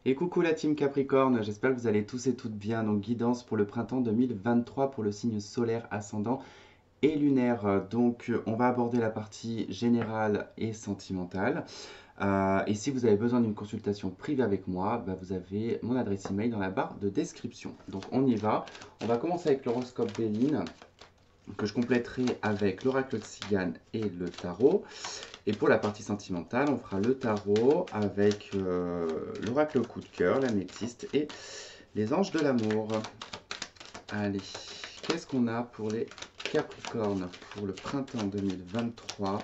Et coucou la team Capricorne, j'espère que vous allez tous et toutes bien. Donc guidance pour le printemps 2023 pour le signe solaire ascendant et lunaire. Donc on va aborder la partie générale et sentimentale. Et si vous avez besoin d'une consultation privée avec moi, bah, vous avez mon adresse email dans la barre de description. Donc on y va. On va commencer avec l'horoscope Béline que je compléterai avec l'oracle de Cigane et le tarot. Et pour la partie sentimentale, on fera le tarot avec l'oracle coup de cœur, l'améthyste et les anges de l'amour. Allez, qu'est-ce qu'on a pour les Capricornes pour le printemps 2023?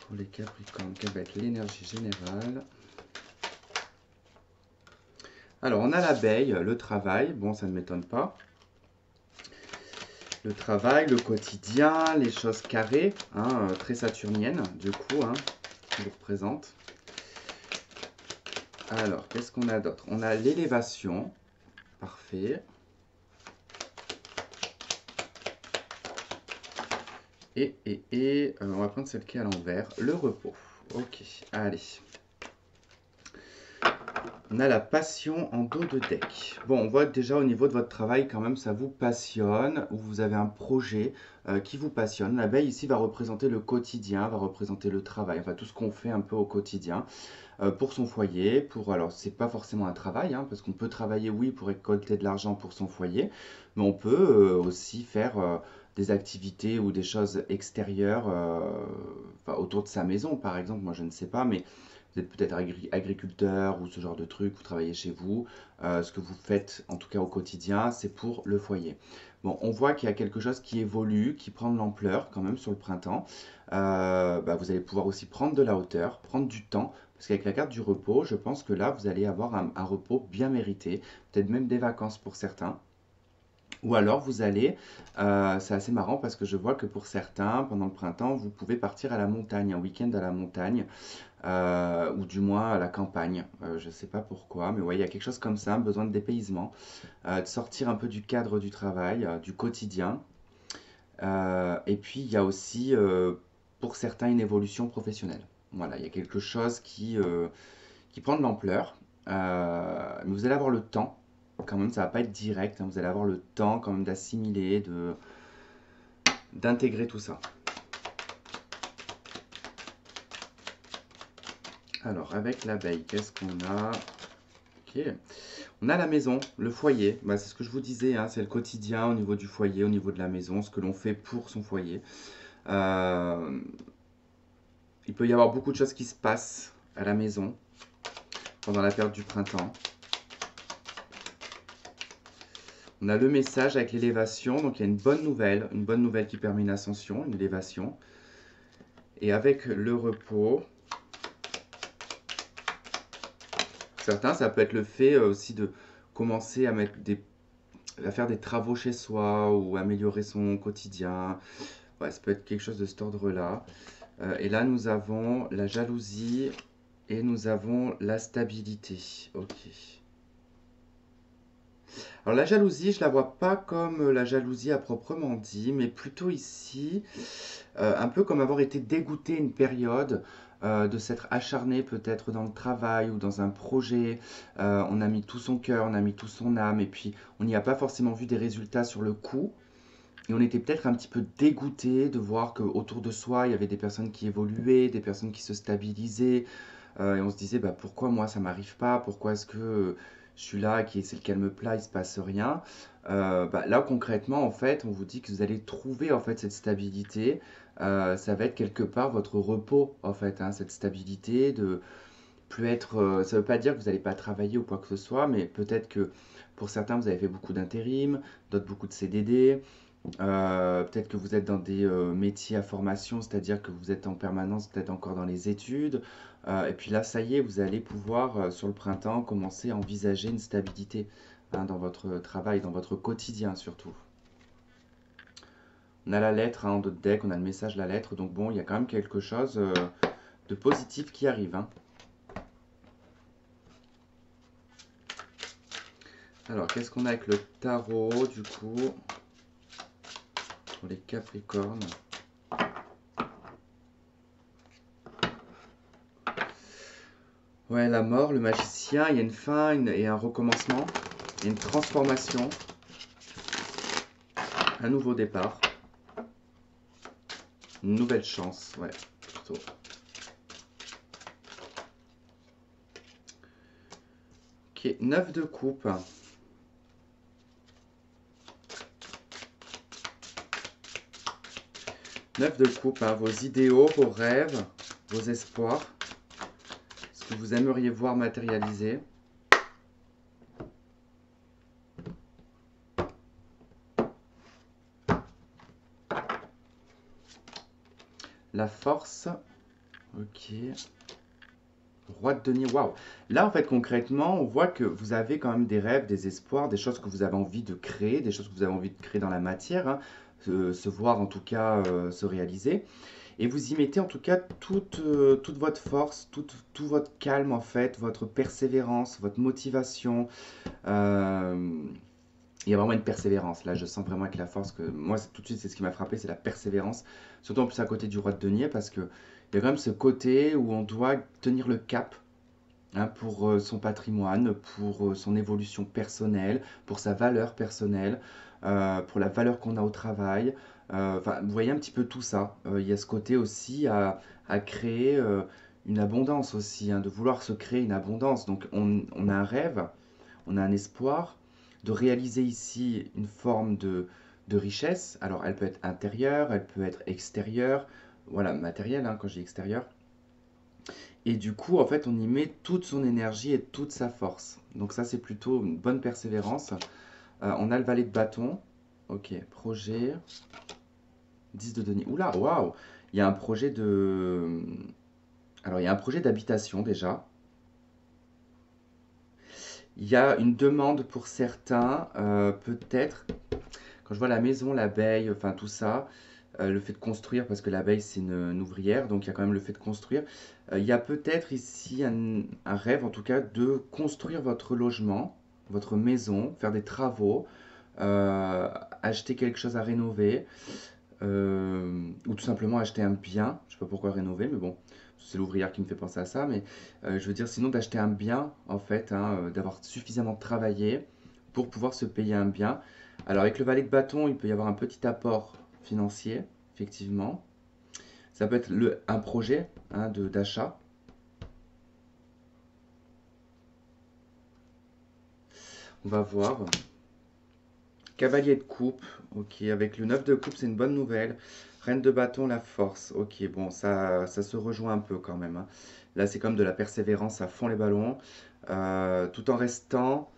Pour les Capricornes, quelle va être l'énergie générale? Alors, on a l'abeille, le travail, bon, ça ne m'étonne pas. Le travail, le quotidien, les choses carrées, hein, très saturniennes, du coup, hein, qui vous représente. Alors, qu'est-ce qu'on a d'autre? On a l'élévation, parfait. On va prendre celle qui est à l'envers, le repos. Ok, allez. On a la passion en dos de deck. Bon, on voit déjà au niveau de votre travail, quand même, ça vous passionne, ou vous avez un projet qui vous passionne. L'abeille ici va représenter le quotidien, va représenter le travail, enfin tout ce qu'on fait un peu au quotidien pour son foyer. Alors, c'est pas forcément un travail, hein, parce qu'on peut travailler, oui, pour récolter de l'argent pour son foyer, mais on peut aussi faire des activités ou des choses extérieures enfin, autour de sa maison, par exemple. Moi, je ne sais pas, mais vous êtes peut-être agriculteur ou ce genre de truc, vous travaillez chez vous. Ce que vous faites, en tout cas au quotidien, c'est pour le foyer. Bon, on voit qu'il y a quelque chose qui évolue, qui prend de l'ampleur quand même sur le printemps. Bah, vous allez pouvoir aussi prendre de la hauteur, prendre du temps, parce qu'avec la carte du repos, je pense que là, vous allez avoir un repos bien mérité, peut-être même des vacances pour certains. Ou alors vous allez, c'est assez marrant parce que je vois que pour certains, pendant le printemps, vous pouvez partir à la montagne, un week-end à la montagne, ou du moins à la campagne. Je ne sais pas pourquoi, mais ouais, il y a quelque chose comme ça, un besoin de dépaysement, de sortir un peu du cadre du travail, du quotidien. Et puis il y a aussi, pour certains, une évolution professionnelle. Voilà, il y a quelque chose qui prend de l'ampleur, mais vous allez avoir le temps. Quand même, ça va pas être direct, hein, vous allez avoir le temps quand même d'assimiler, d'intégrer tout ça. Alors, avec l'abeille, qu'est-ce qu'on a? Ok. On a la maison, le foyer. Bah, c'est ce que je vous disais, hein, c'est le quotidien au niveau du foyer, au niveau de la maison, ce que l'on fait pour son foyer. Euh, il peut y avoir beaucoup de choses qui se passent à la maison pendant la période du printemps. On a le message avec l'élévation, donc il y a une bonne nouvelle qui permet une ascension, une élévation. Et avec le repos, certains, ça peut être le fait aussi de commencer à faire des travaux chez soi ou améliorer son quotidien. Ouais, ça peut être quelque chose de cet ordre-là. Et là, nous avons la jalousie et nous avons la stabilité. Ok. Alors la jalousie, je la vois pas comme la jalousie à proprement dit, mais plutôt ici, un peu comme avoir été dégoûté une période, de s'être acharné peut-être dans le travail ou dans un projet. On a mis tout son cœur, on a mis tout son âme, et puis on n'y a pas forcément vu des résultats sur le coup. Et on était peut-être un petit peu dégoûté de voir qu'autour de soi, il y avait des personnes qui évoluaient, des personnes qui se stabilisaient. Et on se disait, bah, pourquoi moi ça m'arrive pas? Pourquoi est-ce que je suis là, c'est le calme plat, il se passe rien? Bah, là concrètement, en fait, on vous dit que vous allez trouver en fait cette stabilité. Ça va être quelque part votre repos, en fait, hein, cette stabilité de plus être. Ça veut pas dire que vous n'allez pas travailler ou quoi que ce soit, mais peut-être que pour certains, vous avez fait beaucoup d'intérim, d'autres beaucoup de CDD. Peut-être que vous êtes dans des métiers à formation, c'est-à-dire que vous êtes en permanence peut-être encore dans les études. Et puis là, ça y est, vous allez pouvoir, sur le printemps, commencer à envisager une stabilité, hein, dans votre travail, dans votre quotidien surtout. On a la lettre, hein, en dos de deck, on a le message, la lettre. Donc bon, il y a quand même quelque chose de positif qui arrive, hein. Alors, qu'est-ce qu'on a avec le tarot, du coup, pour les Capricornes? Ouais, la mort, le magicien, il y a une fin et un recommencement. Il y a une transformation, un nouveau départ, une nouvelle chance, ouais, plutôt. Ok, 9 de coupe. 9 de coupe, hein, vos idéaux, vos rêves, vos espoirs, ce que vous aimeriez voir matérialiser. La force, ok. Roi de denier, waouh. Là, en fait, concrètement, on voit que vous avez quand même des rêves, des espoirs, des choses que vous avez envie de créer, des choses que vous avez envie de créer dans la matière, hein, se voir en tout cas se réaliser. Et vous y mettez en tout cas toute votre force, tout votre calme en fait, votre persévérance, votre motivation. Euh, il y a vraiment une persévérance. Là, je sens vraiment avec la force que moi, tout de suite, c'est ce qui m'a frappé, c'est la persévérance. Surtout en plus à côté du roi de denier, parce que il y a quand même ce côté où on doit tenir le cap, hein, pour son patrimoine, pour son évolution personnelle, pour sa valeur personnelle, pour la valeur qu'on a au travail. Enfin, vous voyez un petit peu tout ça. Il y a ce côté aussi à créer une abondance aussi, hein, de vouloir se créer une abondance. Donc on a un rêve, on a un espoir de réaliser ici une forme de richesse. Alors elle peut être intérieure, elle peut être extérieure, voilà, matérielle, hein, quand je dis extérieure. Et du coup, en fait, on y met toute son énergie et toute sa force. Donc ça, c'est plutôt une bonne persévérance. On a le valet de bâton. Ok, projet. 10 de denier. Oula, waouh! Il y a un projet de... Alors, il y a un projet d'habitation déjà. Il y a une demande pour certains, peut-être, quand je vois la maison, l'abeille, enfin tout ça, le fait de construire, parce que l'abeille c'est une ouvrière, donc il y a quand même le fait de construire. Il y a peut-être ici un rêve, en tout cas, de construire votre logement, votre maison, faire des travaux, euh, acheter quelque chose à rénover, ou tout simplement acheter un bien. Je sais pas pourquoi rénover, mais bon, c'est l'ouvrière qui me fait penser à ça. Mais je veux dire, sinon d'acheter un bien, en fait, hein, d'avoir suffisamment travaillé pour pouvoir se payer un bien. Alors avec le valet de bâton, il peut y avoir un petit apport financier, effectivement. Ça peut être un projet, hein, d'achat. On va voir. Cavalier de coupe, ok. Avec le 9 de coupe, c'est une bonne nouvelle. Reine de bâton, la force. Ok, bon, ça se rejoint un peu quand même, hein. Là, c'est comme de la persévérance à fond les ballons, tout en restant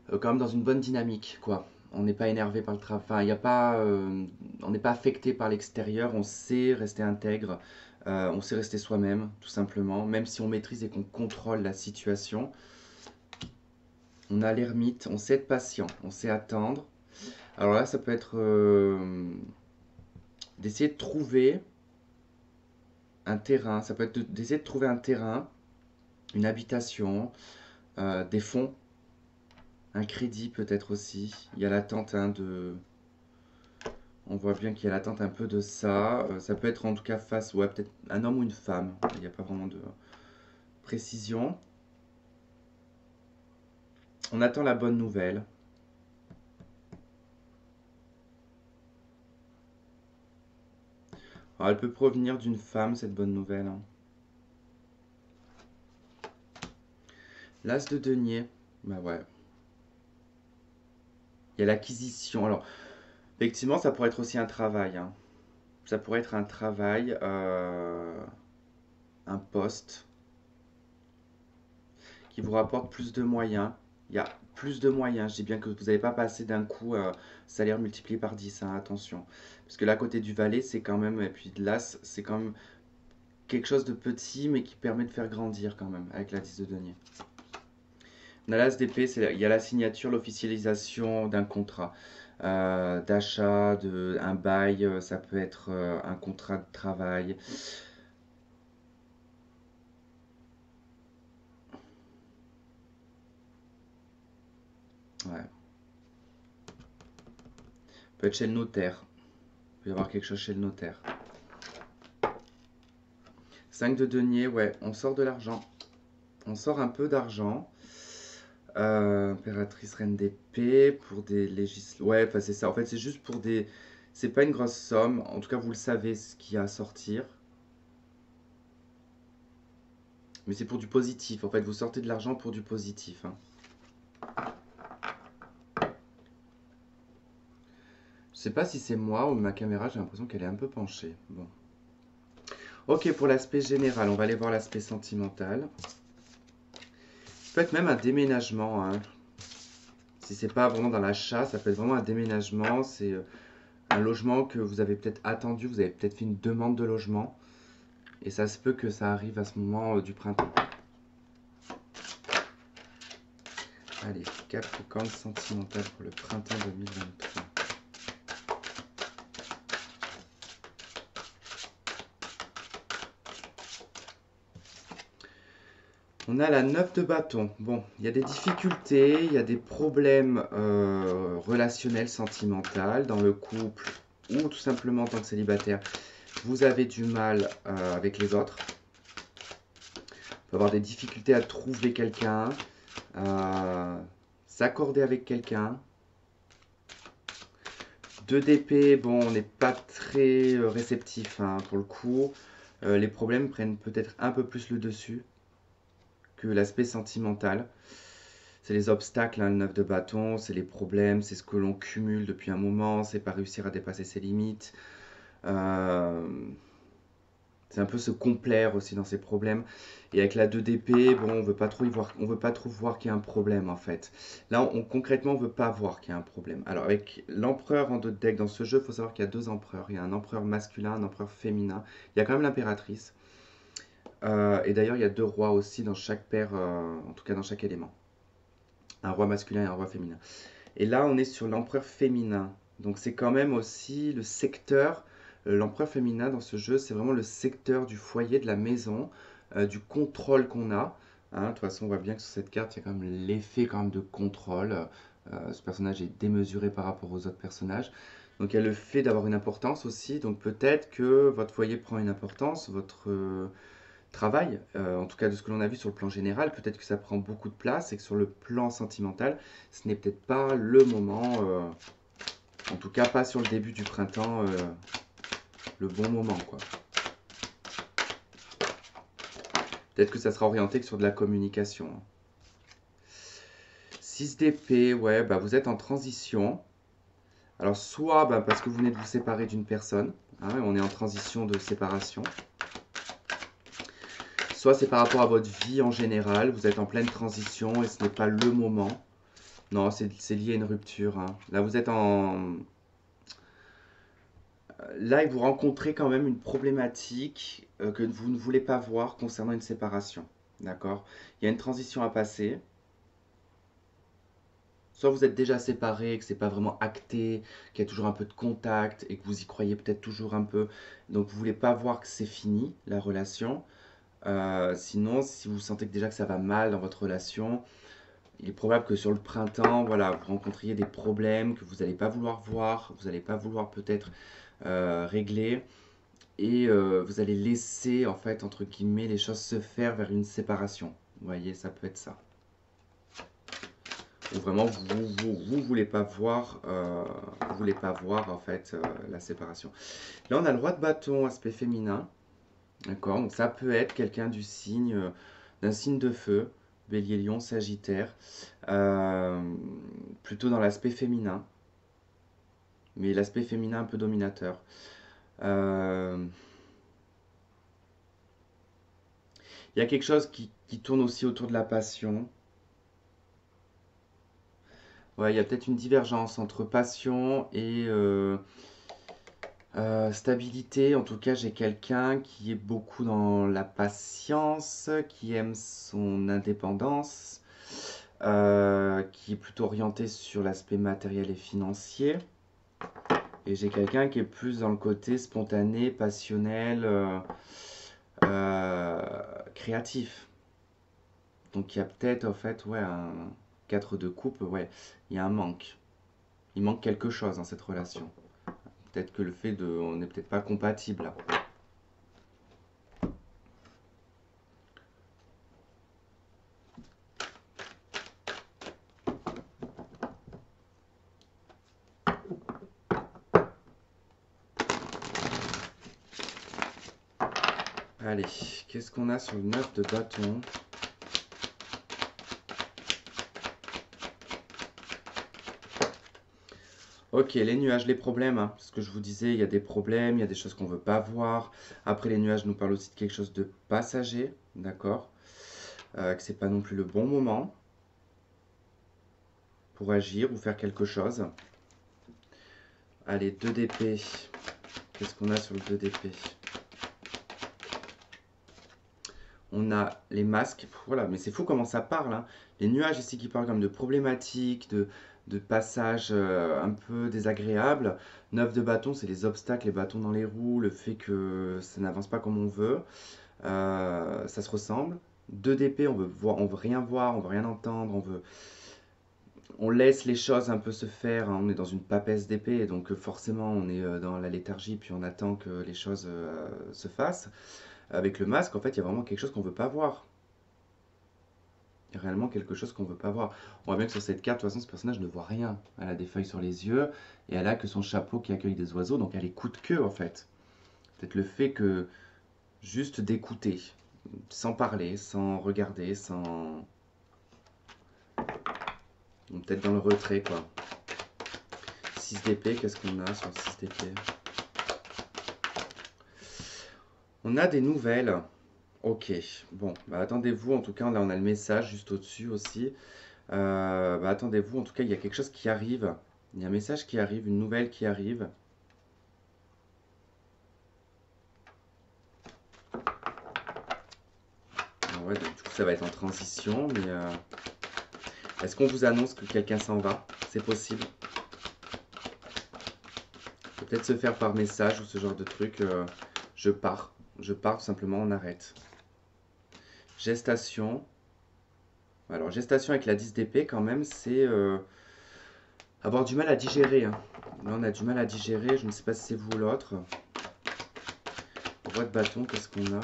quand même dans une bonne dynamique, quoi. On n'est pas énervé par le travail, enfin, il y a pas, on n'est pas affecté par l'extérieur, on sait rester intègre, on sait rester soi-même, tout simplement, même si on maîtrise et qu'on contrôle la situation. On a l'ermite, on sait être patient, on sait attendre. Alors là, ça peut être d'essayer de trouver un terrain, ça peut être d'essayer de trouver un terrain, une habitation, des fonds, un crédit peut-être aussi. Il y a l'attente, hein, de... On voit bien qu'il y a l'attente un peu de ça. Ça peut être en tout cas face, ouais, peut-être un homme ou une femme. Il n'y a pas vraiment de précision. On attend la bonne nouvelle. Alors, elle peut provenir d'une femme, cette bonne nouvelle, hein. L'as de denier, bah ouais. Il y a l'acquisition. Alors, effectivement, ça pourrait être aussi un travail, hein. Ça pourrait être un travail, un poste qui vous rapporte plus de moyens. Il y a plus de moyens. Je dis bien que vous n'allez pas passer d'un coup salaire multiplié par 10, hein, attention. Parce que là, à côté du valet, c'est quand même, et puis de l'as, c'est quand même quelque chose de petit, mais qui permet de faire grandir quand même, avec la 10 de denier. On a l'as d'épée, il y a la signature, l'officialisation d'un contrat. D'achat, un bail, ça peut être un contrat de travail. Ouais. Peut être chez le notaire. Il peut y avoir quelque chose chez le notaire. 5 de denier, ouais, on sort de l'argent. On sort un peu d'argent. Impératrice reine d'épée pour des Ouais, enfin c'est ça. En fait, c'est juste pour des. C'est pas une grosse somme. En tout cas, vous le savez ce qu'il y a à sortir. Mais c'est pour du positif. En fait, vous sortez de l'argent pour du positif, hein. Je sais pas si c'est moi ou ma caméra, j'ai l'impression qu'elle est un peu penchée. Bon. Ok, pour l'aspect général, on va aller voir l'aspect sentimental. Ça peut être même un déménagement, hein. Si c'est pas vraiment dans l'achat, ça peut être vraiment un déménagement. C'est un logement que vous avez peut-être attendu, vous avez peut-être fait une demande de logement. Et ça se peut que ça arrive à ce moment du printemps. Allez, Capricorne sentimental pour le printemps 2023. On a la 9 de bâton. Bon, il y a des difficultés, il y a des problèmes relationnels, sentimentaux dans le couple ou tout simplement en tant que célibataire. Vous avez du mal avec les autres. Vous pouvez avoir des difficultés à trouver quelqu'un, à s'accorder avec quelqu'un. 2 d'épée, bon, on n'est pas très réceptif, hein, pour le coup. Les problèmes prennent peut-être un peu plus le dessus que l'aspect sentimental. C'est les obstacles, hein, le 9 de bâton, c'est les problèmes, c'est ce que l'on cumule depuis un moment, c'est pas réussir à dépasser ses limites. Euh, c'est un peu se complaire aussi dans ses problèmes. Et avec la 2 d'épée, bon, on veut pas trop voir qu'il y a un problème en fait. Là, concrètement, on veut pas voir qu'il y a un problème. Alors avec l'empereur en 2 de deck dans ce jeu, il faut savoir qu'il y a 2 empereurs. Il y a un empereur masculin, un empereur féminin. Il y a quand même l'impératrice. Et d'ailleurs, il y a 2 rois aussi dans chaque paire, en tout cas dans chaque élément. Un roi masculin et un roi féminin. Et là, on est sur l'empereur féminin. Donc c'est quand même aussi le secteur, l'empereur féminin dans ce jeu, c'est vraiment le secteur du foyer, de la maison, du contrôle qu'on a. Hein, de toute façon, on voit bien que sur cette carte, il y a quand même l'effet quand même de contrôle. Ce personnage est démesuré par rapport aux autres personnages. Donc il y a le fait d'avoir une importance aussi. Donc peut-être que votre foyer prend une importance, votre travail, en tout cas de ce que l'on a vu sur le plan général, peut-être que ça prend beaucoup de place et que sur le plan sentimental, ce n'est peut-être pas le moment, en tout cas pas sur le début du printemps, le bon moment, quoi. Peut-être que ça sera orienté que sur de la communication, hein. 6 d'épée, ouais, bah vous êtes en transition. Alors soit bah, parce que vous venez de vous séparer d'une personne, hein, on est en transition de séparation. Soit c'est par rapport à votre vie en général, vous êtes en pleine transition et ce n'est pas le moment. Non, c'est lié à une rupture, hein. Là, vous êtes en. Là, vous rencontrez quand même une problématique que vous ne voulez pas voir concernant une séparation. D'accord? Il y a une transition à passer. Soit vous êtes déjà séparés, que c'est pas vraiment acté, qu'il y a toujours un peu de contact et que vous y croyez peut-être toujours un peu. Donc vous voulez pas voir que c'est fini la relation. Sinon, si vous sentez que déjà que ça va mal dans votre relation, il est probable que sur le printemps, voilà, vous rencontriez des problèmes que vous n'allez pas vouloir voir, vous n'allez pas vouloir peut-être régler, et vous allez laisser, en fait, entre guillemets, les choses se faire vers une séparation. Vous voyez, ça peut être ça. Ou vraiment, vous voulez pas voir, en fait, la séparation. Là, on a le roi de bâton, aspect féminin. D'accord, donc ça peut être quelqu'un du signe, d'un signe de feu, Bélier, Lion, Sagittaire, euh, plutôt dans l'aspect féminin, mais l'aspect féminin un peu dominateur. Euh, Il y a quelque chose qui tourne aussi autour de la passion. Ouais, il y a peut-être une divergence entre passion et stabilité. En tout cas, j'ai quelqu'un qui est beaucoup dans la patience, qui aime son indépendance, qui est plutôt orienté sur l'aspect matériel et financier. Et j'ai quelqu'un qui est plus dans le côté spontané, passionnel, créatif. Donc il y a peut-être en fait ouais, un 4 de coupe, ouais, il y a un manque. Il manque quelque chose dans cette relation. Peut-être que le fait de. On n'est peut-être pas compatible là. Allez, qu'est-ce qu'on a sur le 9 de bâton? Ok, les nuages, les problèmes, hein. Ce que je vous disais, il y a des problèmes, il y a des choses qu'on ne veut pas voir. Après, les nuages nous parlent aussi de quelque chose de passager, d'accord? Que c'est pas non plus le bon moment pour agir ou faire quelque chose. Allez, 2 d'épée. Qu'est-ce qu'on a sur le 2 d'épée? On a les masques. Voilà, mais c'est fou comment ça parle, hein. Les nuages ici qui parlent comme de problématiques, de passages un peu désagréables. 9 de bâton, c'est les obstacles, les bâtons dans les roues, le fait que ça n'avance pas comme on veut. Ça se ressemble. 2 d'épée, on veut voir, on veut rien voir, on veut rien entendre, on laisse les choses un peu se faire, hein. On est dans une papesse d'épée, donc forcément on est dans la léthargie, puis on attend que les choses se fassent. Avec le masque, en fait, il y a vraiment quelque chose qu'on ne veut pas voir. Il y a réellement quelque chose qu'on ne veut pas voir. On voit bien que sur cette carte, de toute façon, ce personnage ne voit rien. Elle a des feuilles sur les yeux, et elle a que son chapeau qui accueille des oiseaux, donc elle écoute que, en fait. Peut-être le fait que juste d'écouter, sans parler, sans regarder, sans... Peut-être dans le retrait, quoi. 6 d'épée, qu'est-ce qu'on a sur 6 d'épée? On a des nouvelles. Ok, bon, bah attendez-vous, en tout cas, là on a le message juste au-dessus aussi. Bah attendez-vous, en tout cas, il y a quelque chose qui arrive. Il y a un message qui arrive, une nouvelle qui arrive. Ouais, donc, du coup, ça va être en transition, mais est-ce qu'on vous annonce que quelqu'un s'en va? C'est possible. Peut-être se faire par message ou ce genre de truc. Je pars. Je pars tout simplement, on arrête. Gestation. Alors, gestation avec la 10 d'épée, quand même, c'est avoir du mal à digérer, hein. Là, on a du mal à digérer. Je ne sais pas si c'est vous ou l'autre. Roi de bâton, qu'est-ce qu'on a?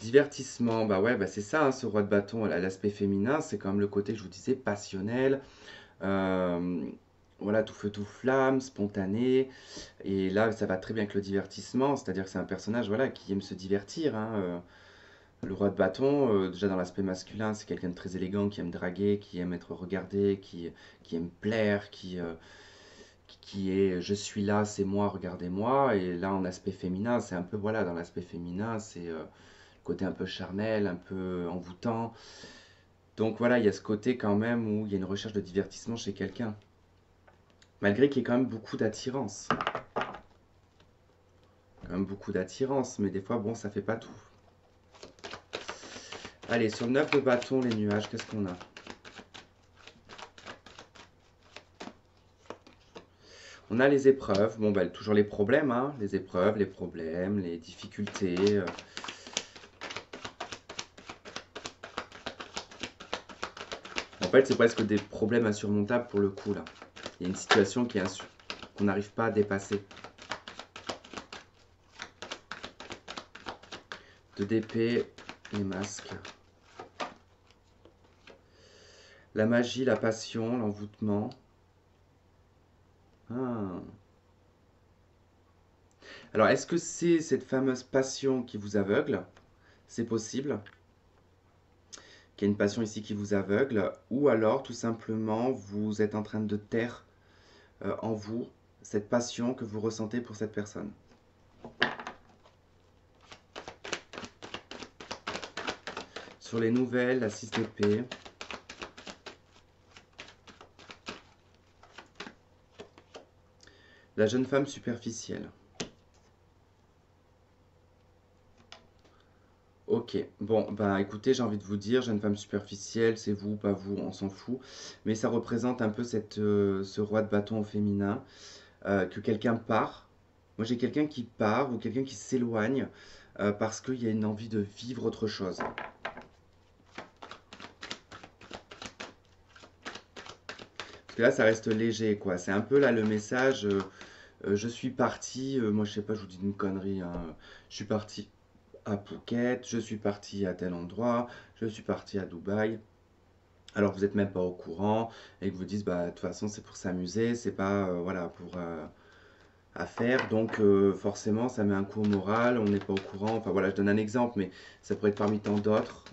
Divertissement, bah ouais, bah c'est ça, hein, ce roi de bâton, l'aspect féminin, c'est quand même le côté que je vous disais, passionnel, euh, voilà, tout feu, tout flamme, spontané, et là, ça va très bien avec le divertissement, c'est-à-dire que c'est un personnage, voilà, qui aime se divertir, hein, le roi de bâton, déjà dans l'aspect masculin, c'est quelqu'un de très élégant, qui aime draguer, qui aime être regardé, qui aime plaire, qui est je suis là, c'est moi, regardez-moi. Et là, en aspect féminin, c'est un peu, voilà, dans l'aspect féminin, c'est côté un peu charnel, un peu envoûtant. Donc voilà, il y a ce côté quand même où il y a une recherche de divertissement chez quelqu'un. Malgré qu'il y ait quand même beaucoup d'attirance. Quand même beaucoup d'attirance, mais des fois, bon, ça fait pas tout. Allez, sur le 9 de bâton, les nuages, qu'est-ce qu'on a? On a les épreuves, bon, bah, toujours les problèmes, hein, les épreuves, les problèmes, les difficultés. En fait, c'est presque des problèmes insurmontables pour le coup, là. Il y a une situation qu'on n'arrive pas à dépasser. De d'épée, les masques. La magie, la passion, l'envoûtement. Ah. Alors, est-ce que c'est cette fameuse passion qui vous aveugle? C'est possible qu'il y ait une passion ici qui vous aveugle. Ou alors, tout simplement, vous êtes en train de taire en vous cette passion que vous ressentez pour cette personne. Sur les nouvelles, la 6 d'épée. La jeune femme superficielle. Ok, bon, bah écoutez, j'ai envie de vous dire, jeune femme superficielle, c'est vous, pas vous, on s'en fout. Mais ça représente un peu ce roi de bâton au féminin, que quelqu'un part. Moi j'ai quelqu'un qui part ou quelqu'un qui s'éloigne parce qu'il y a une envie de vivre autre chose. Parce que là ça reste léger, quoi. C'est un peu là le message, je suis parti, moi je sais pas, je vous dis une connerie, hein. Je suis parti à Phuket, je suis parti à tel endroit, je suis parti à Dubaï. Alors vous n'êtes même pas au courant et que vous dites bah de toute façon c'est pour s'amuser, c'est pas voilà pour à faire. Donc forcément, ça met un coup au moral, on n'est pas au courant. Enfin voilà, je donne un exemple, mais ça pourrait être parmi tant d'autres.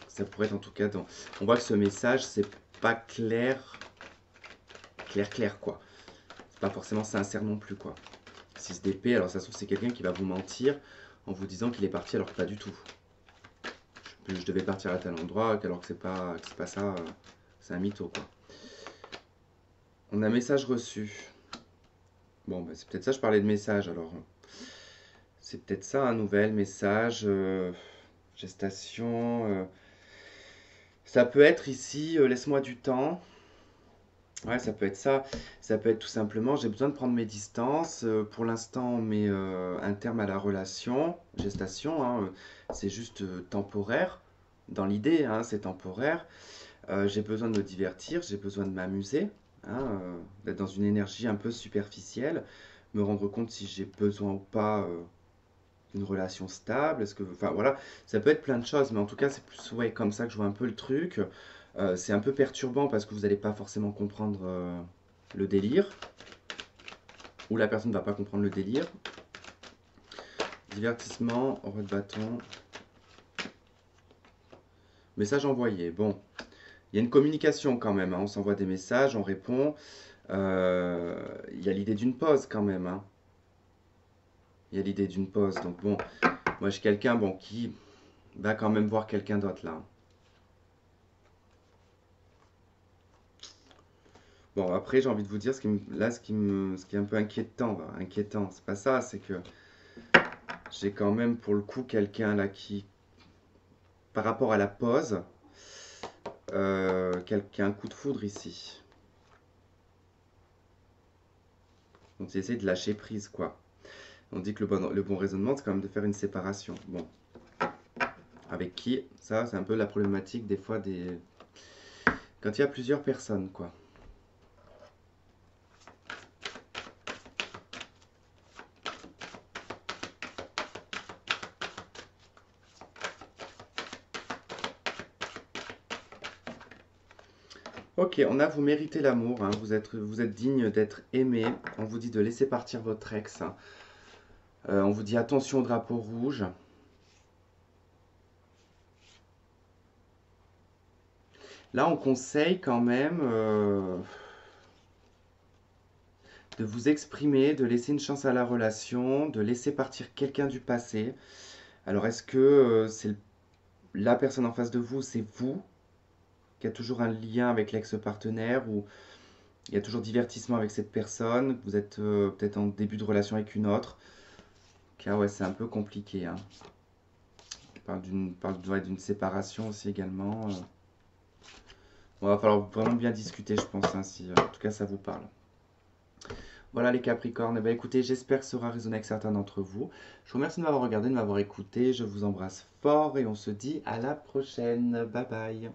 Ça pourrait être en tout cas dans... On voit que ce message, c'est pas clair, clair quoi. C'est pas forcément sincère non plus quoi. 6 d'épée, alors ça se trouve c'est quelqu'un qui va vous mentir en vous disant qu'il est parti alors que pas du tout. Je devais partir à tel endroit alors que c'est pas ça, c'est un mytho quoi. On a un message reçu. Bon, bah, c'est peut-être ça, je parlais de message alors. C'est peut-être ça, un nouvel message, gestation. Ça peut être ici, laisse-moi du temps. Ouais, ça peut être ça. Ça peut être tout simplement, j'ai besoin de prendre mes distances. Pour l'instant, on met un terme à la relation. Gestation, hein, c'est juste temporaire. Dans l'idée, hein, c'est temporaire. J'ai besoin de me divertir, j'ai besoin de m'amuser, hein, d'être dans une énergie un peu superficielle, me rendre compte si j'ai besoin ou pas d'une relation stable. Est-ce que, enfin voilà, ça peut être plein de choses, mais en tout cas, c'est plus ouais, comme ça que je vois un peu le truc. C'est un peu perturbant parce que vous n'allez pas forcément comprendre le délire, ou la personne ne va pas comprendre le délire. Divertissement, roi de bâton, message envoyé. Bon, il y a une communication quand même, hein. On s'envoie des messages, on répond. Il y a l'idée d'une pause quand même, hein. Il y a l'idée d'une pause. Donc bon, moi j'ai quelqu'un bon, qui va quand même voir quelqu'un d'autre là. Bon, après j'ai envie de vous dire, là ce qui est un peu inquiétant, inquiétant, c'est pas ça, c'est que j'ai quand même pour le coup quelqu'un là qui, par rapport à la pause, quelqu'un a un coup de foudre ici. Donc il essaie de lâcher prise quoi. On dit que le bon raisonnement, c'est quand même de faire une séparation. Bon, avec qui? Ça, c'est un peu la problématique des fois des... Quand il y a plusieurs personnes, quoi. Ok, on a vous méritez l'amour, hein. Vous êtes digne d'être aimé. On vous dit de laisser partir votre ex, hein. On vous dit attention au drapeau rouge. Là, on conseille quand même de vous exprimer, de laisser une chance à la relation, de laisser partir quelqu'un du passé. Alors, est-ce que c'est la personne en face de vous, c'est vous qui a toujours un lien avec l'ex-partenaire ou il y a toujours divertissement avec cette personne, vous êtes peut-être en début de relation avec une autre. Ah ouais, c'est un peu compliqué, hein. Ouais, d'une séparation aussi également. Bon, va falloir vraiment bien discuter, je pense, hein, si en tout cas ça vous parle. Voilà les Capricornes, eh ben, écoutez, j'espère que ça aura résonné avec certains d'entre vous. Je vous remercie de m'avoir regardé, de m'avoir écouté, je vous embrasse fort et on se dit à la prochaine. Bye bye.